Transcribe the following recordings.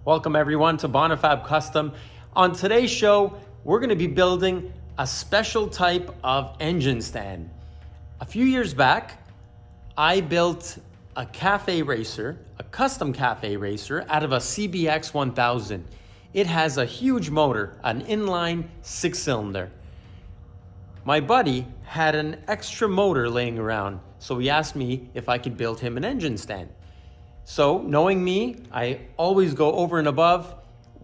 Welcome everyone to Bonifabcustom. On today's show, we're going to be building a special type of engine stand. A few years back, I built a cafe racer, a custom cafe racer out of a CBX 1000. It has a huge motor, an inline 6-cylinder. My buddy had an extra motor laying around, so he asked me if I could build him an engine stand. So knowing me, I always go over and above.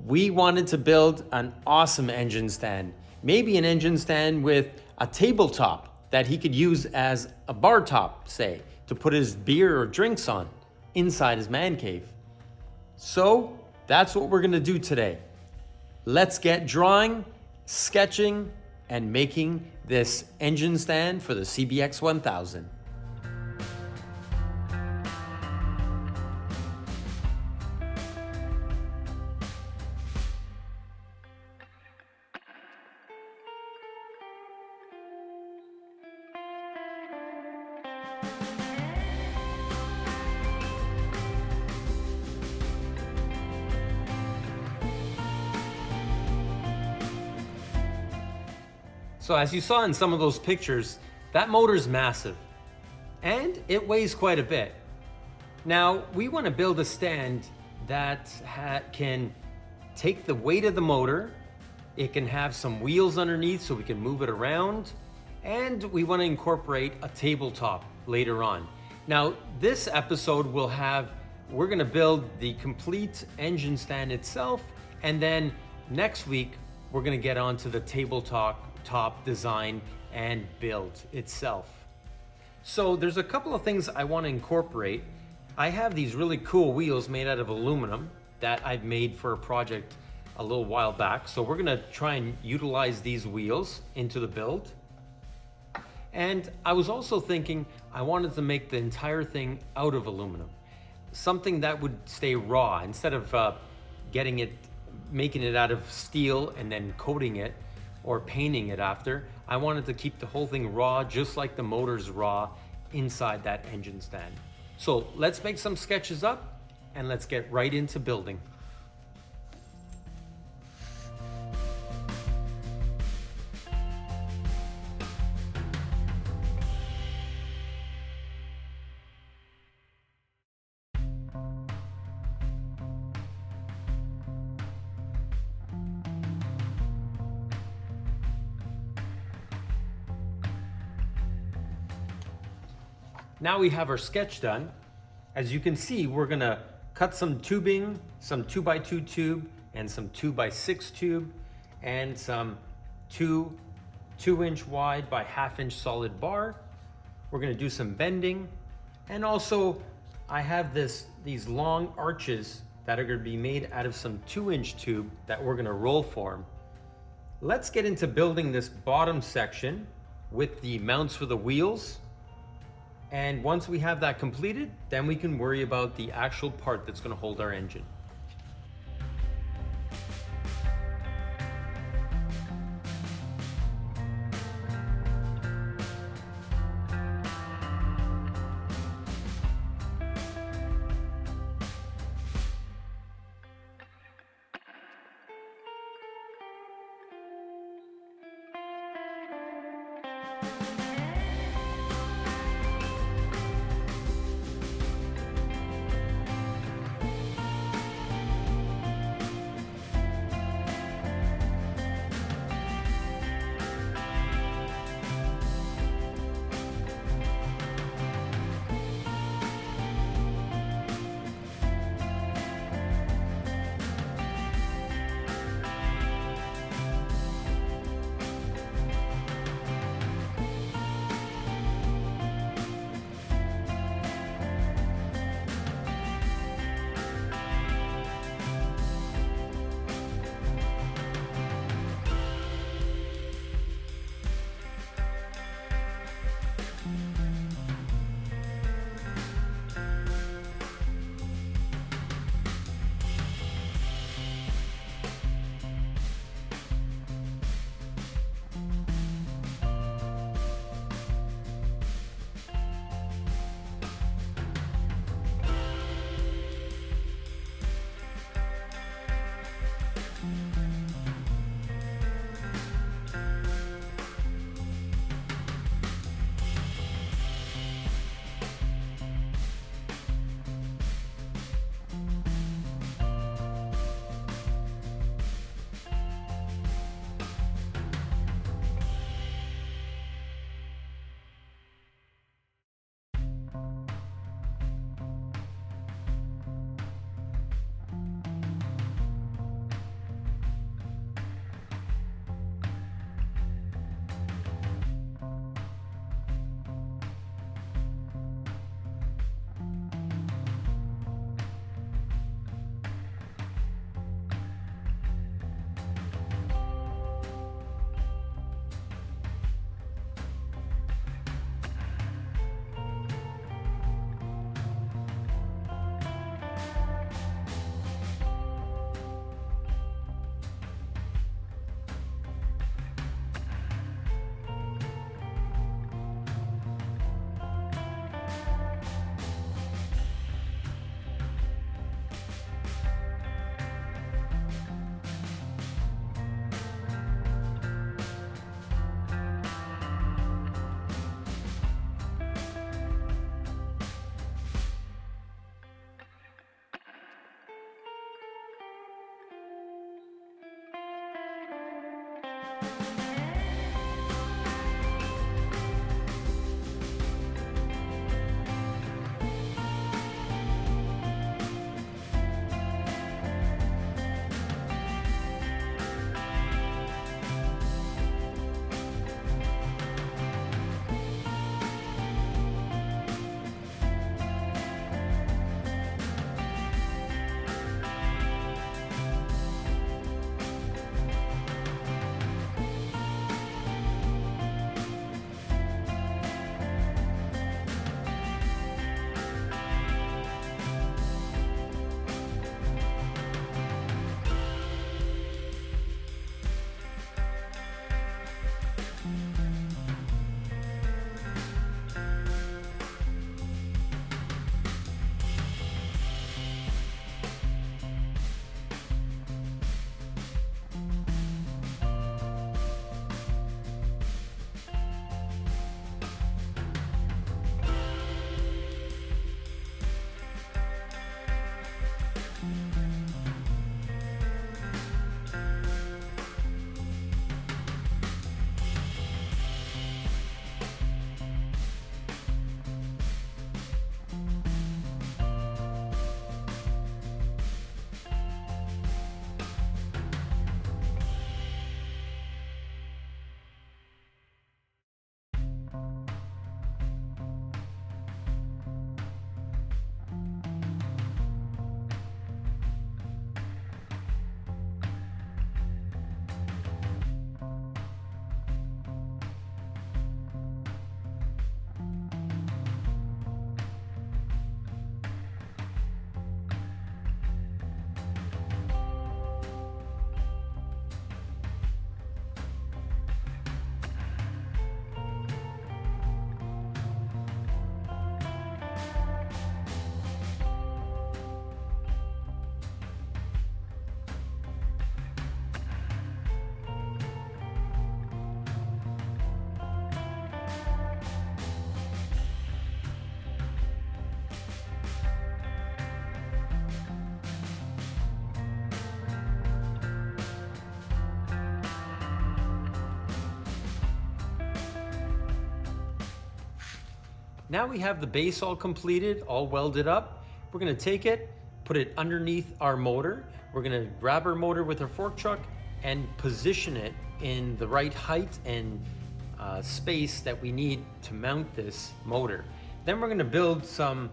We wanted to build an awesome engine stand, maybe an engine stand with a tabletop that he could use as a bar top, say, to put his beer or drinks on inside his man cave. So that's what we're gonna do today. Let's get drawing, sketching, and making this engine stand for the CBX 1000. So as you saw in some of those pictures, that motor's massive and it weighs quite a bit. Now we want to build a stand that can take the weight of the motor. It can have some wheels underneath so we can move it around, and we want to incorporate a tabletop later on. Now this episode we're going to build the complete engine stand itself, and then next week we're going to get onto the tabletop design and build itself. So there's a couple of things I want to incorporate. I have these really cool wheels made out of aluminum that I've made for a project a little while back. So we're gonna try and utilize these wheels into the build. And I was also thinking I wanted to make the entire thing out of aluminum, something that would stay raw instead of making it out of steel and then coating it or painting it after. I wanted to keep the whole thing raw, just like the motor's raw inside that engine stand. So let's make some sketches up and let's get right into building. Now we have our sketch done. As you can see, we're gonna cut some tubing, some 2x2 tube and some 2x6 tube, and some 2-inch wide by 1/2-inch solid bar. We're gonna do some bending. And also I have these long arches that are gonna be made out of some 2-inch tube that we're gonna roll form. Let's get into building this bottom section with the mounts for the wheels. And once we have that completed, then we can worry about the actual part that's going to hold our engine. Now we have the base all completed, all welded up. We're gonna take it, put it underneath our motor. We're gonna grab our motor with our fork truck and position it in the right height and space that we need to mount this motor. Then we're gonna build some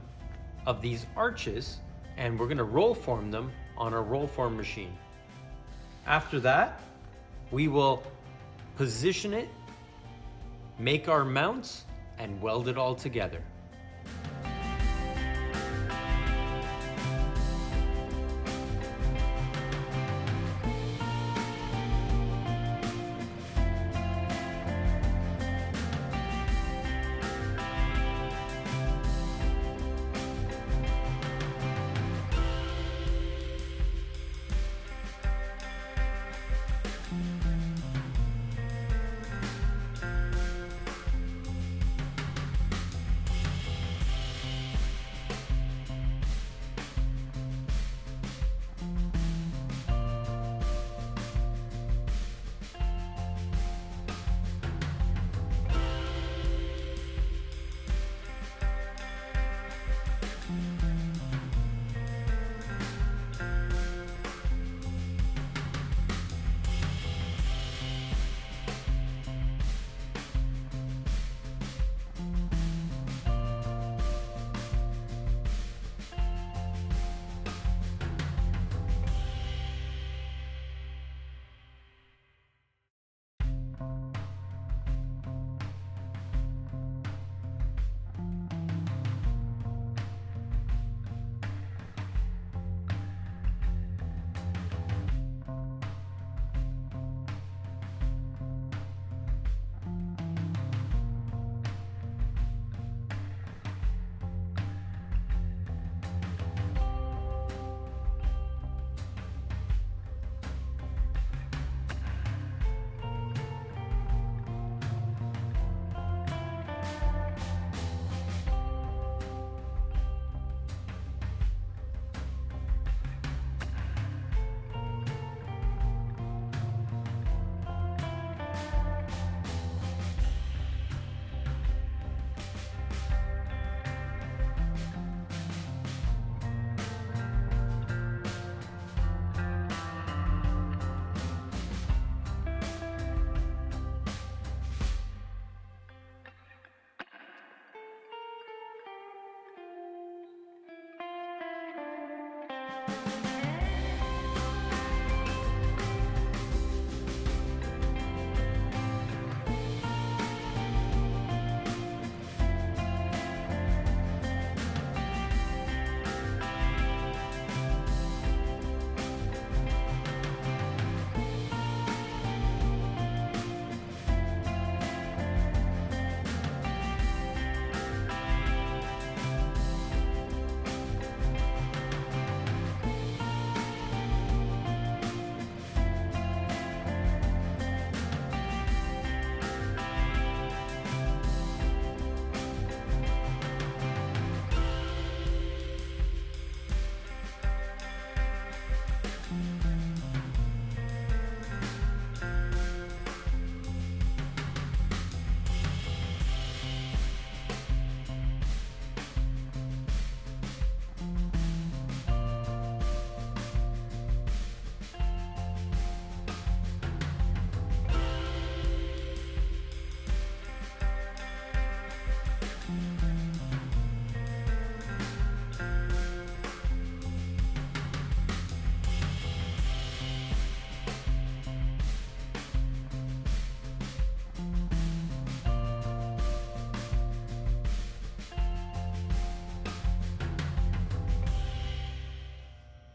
of these arches and we're gonna roll form them on our roll form machine. After that, we will position it, make our mounts, and weld it all together.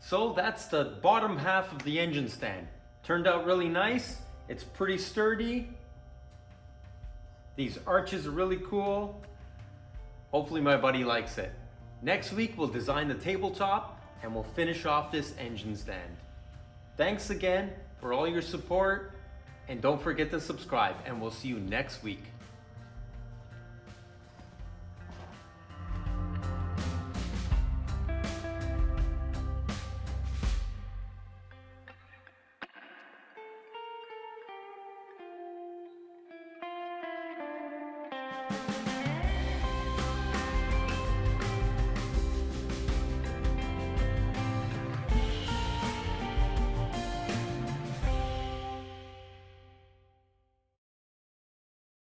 So that's the bottom half of the engine stand. Turned out really nice. It's pretty sturdy. These arches are really cool. Hopefully my buddy likes it. Next week we'll design the tabletop and we'll finish off this engine stand. Thanks again for all your support, and don't forget to subscribe, and we'll see you next week.